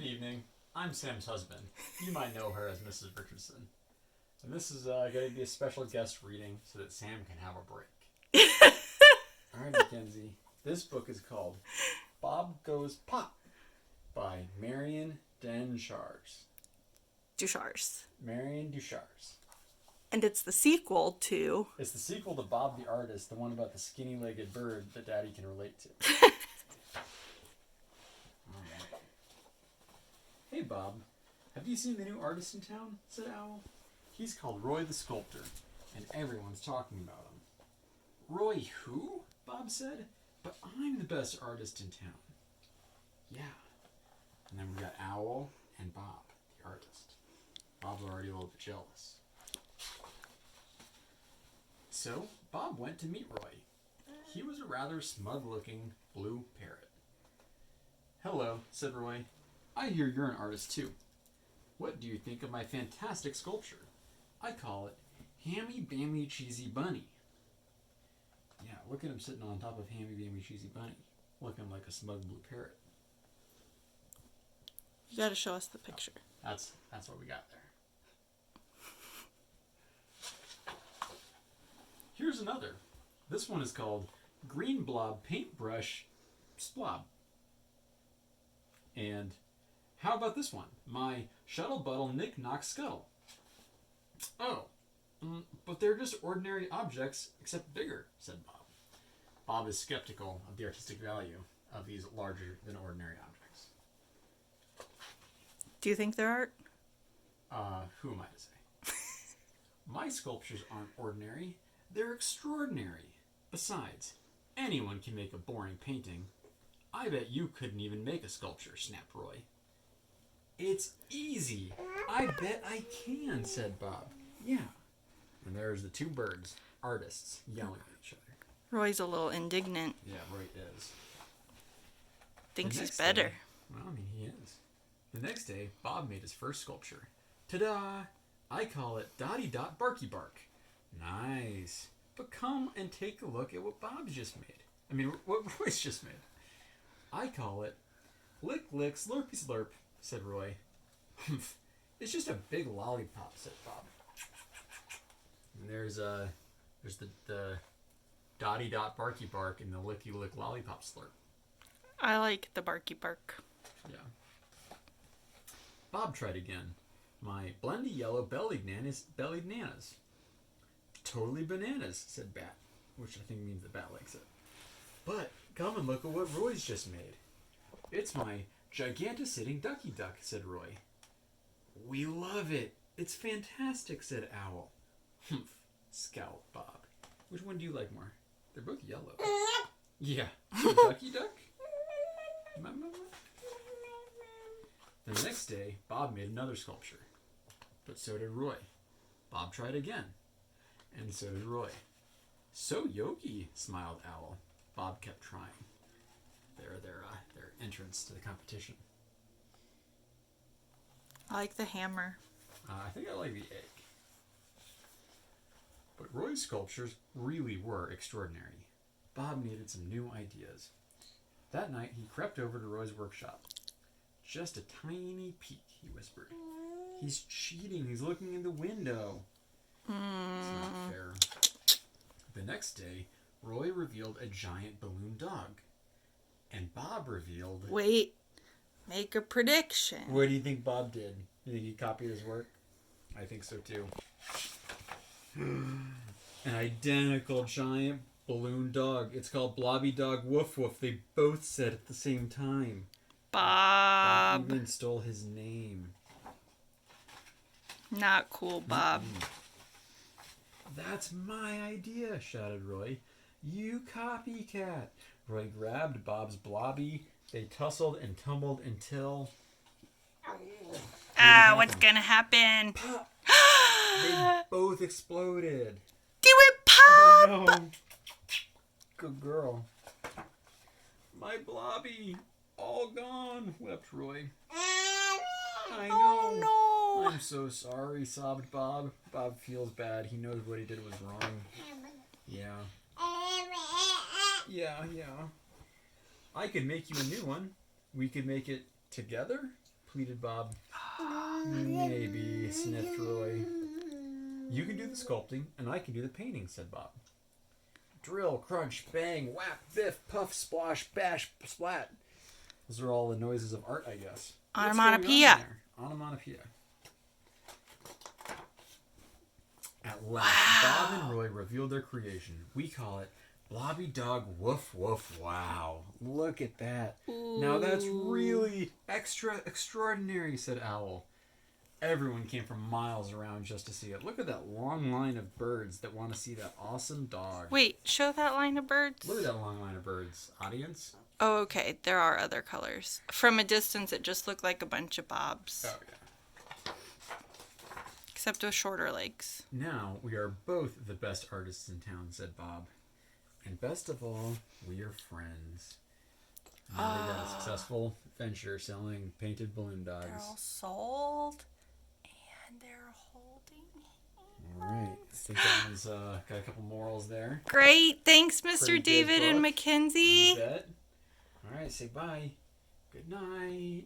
Good evening. I'm Sam's husband. You might know her as Mrs. Richardson. And this is going to be a special guest reading so that Sam can have a break. Alright, Mackenzie. This book is called Bob Goes Pop by Marion Deuchars. Marion Deuchars. And it's the sequel to... It's the sequel to Bob the Artist, the one about the skinny-legged bird that Daddy can relate to. Hey, Bob. Have you seen the new artist in town? Said Owl. He's called Roy the Sculptor, and everyone's talking about him. Roy who? Bob said. But I'm the best artist in town. Yeah. And then we got Owl and Bob, the artist. Bob's already a little bit jealous. So, Bob went to meet Roy. He was a rather smug-looking blue parrot. Hello, said Roy. I hear you're an artist too. What do you think of my fantastic sculpture? I call it Hammy Bammy Cheesy Bunny. Yeah, look at him sitting on top of Hammy Bammy Cheesy Bunny, looking like a smug blue parrot. You gotta show us the picture. Oh, that's what we got there. Here's another. This one is called Green Blob Paintbrush Splob. And how about this one? My Shuttle Buttle Knick Knock Scuttle. Oh, but they're just ordinary objects, except bigger, said Bob. Bob is skeptical of the artistic value of these larger than ordinary objects. Do you think they're art? Who am I to say? My sculptures aren't ordinary. They're extraordinary. Besides, anyone can make a boring painting. I bet you couldn't even make a sculpture, snapped Roy. It's easy. I bet I can, said Bob. Yeah. And there's the two birds, artists, yelling at each other. Roy's a little indignant. Yeah, Roy is. Thinks he's better. Day, well, I mean, he is. The next day, Bob made his first sculpture. Ta-da! I call it Dotty Dot Barky Bark. Nice. But come and take a look at what Bob's just made. I mean, what Roy's just made. I call it Lick Lick Slurpy Slurp, said Roy. Humph. It's just a big lollipop, said Bob. And there's the Dotty Dot Barky Bark and the Licky Lick Lollipop Slurp. I like the barky bark. Yeah. Bob tried again. My blendy yellow bellied nanas. Totally bananas, said Bat, which I think means the bat likes it. But come and look at what Roy's just made. It's my gigantic-sitting ducky duck, said Roy. We love it. It's fantastic, said Owl. Humph, scowled Bob. Which one do you like more? They're both yellow. Yeah, the ducky duck? The next day, Bob made another sculpture. But so did Roy. Bob tried again. And so did Roy. So yogi, smiled Owl. Bob kept trying. Their entrance to the competition. I like the hammer. I think I like the egg. But Roy's sculptures really were extraordinary. Bob needed some new ideas. That night, he crept over to Roy's workshop. Just a tiny peek, he whispered. He's cheating. He's looking in the window. It's not fair. The next day, Roy revealed a giant balloon dog. And Bob revealed... Wait. Make a prediction. What do you think Bob did? You think he copied his work? I think so too. An identical giant balloon dog. It's called Blobby Dog Woof Woof. They both said at the same time. Bob. Even stole his name. Not cool, Bob. That's my idea, shouted Roy. You copycat. Roy grabbed Bob's blobby. They tussled and tumbled until... What's gonna happen? Pop! They both exploded. Do it, Pop! Oh, no. Good girl. My blobby. All gone, wept Roy. I know. Oh, no. I'm so sorry, sobbed Bob. Bob feels bad. He knows what he did was wrong. Yeah. Yeah. I could make you a new one. We could make it together? pleaded Bob. Maybe, sniffed Roy. You can do the sculpting, and I can do the painting, said Bob. Drill, crunch, bang, whap, biff, puff, splosh, bash, splat. Those are all the noises of art, I guess. Onomatopoeia. Onomatopoeia. At last, Bob and Roy revealed their creation. We call it Blobby Dog Woof Woof Wow. Look at that. Ooh. Now that's really extraordinary, said Owl. Everyone came from miles around just to see it. Look at that long line of birds that want to see that awesome dog. Wait, show that line of birds. Look at that long line of birds. Audience? Oh, okay. There are other colors. From a distance, it just looked like a bunch of bobs. Oh, yeah. Except with shorter legs. Now we are both the best artists in town, said Bob. And best of all, we are friends. Now they got a successful venture selling painted balloon dogs. They're all sold. And they're holding hands. All right. I think that one's got a couple morals there. Great. Thanks, Mr. Pretty good David and book. Mackenzie. You bet. All right. Say bye. Good night.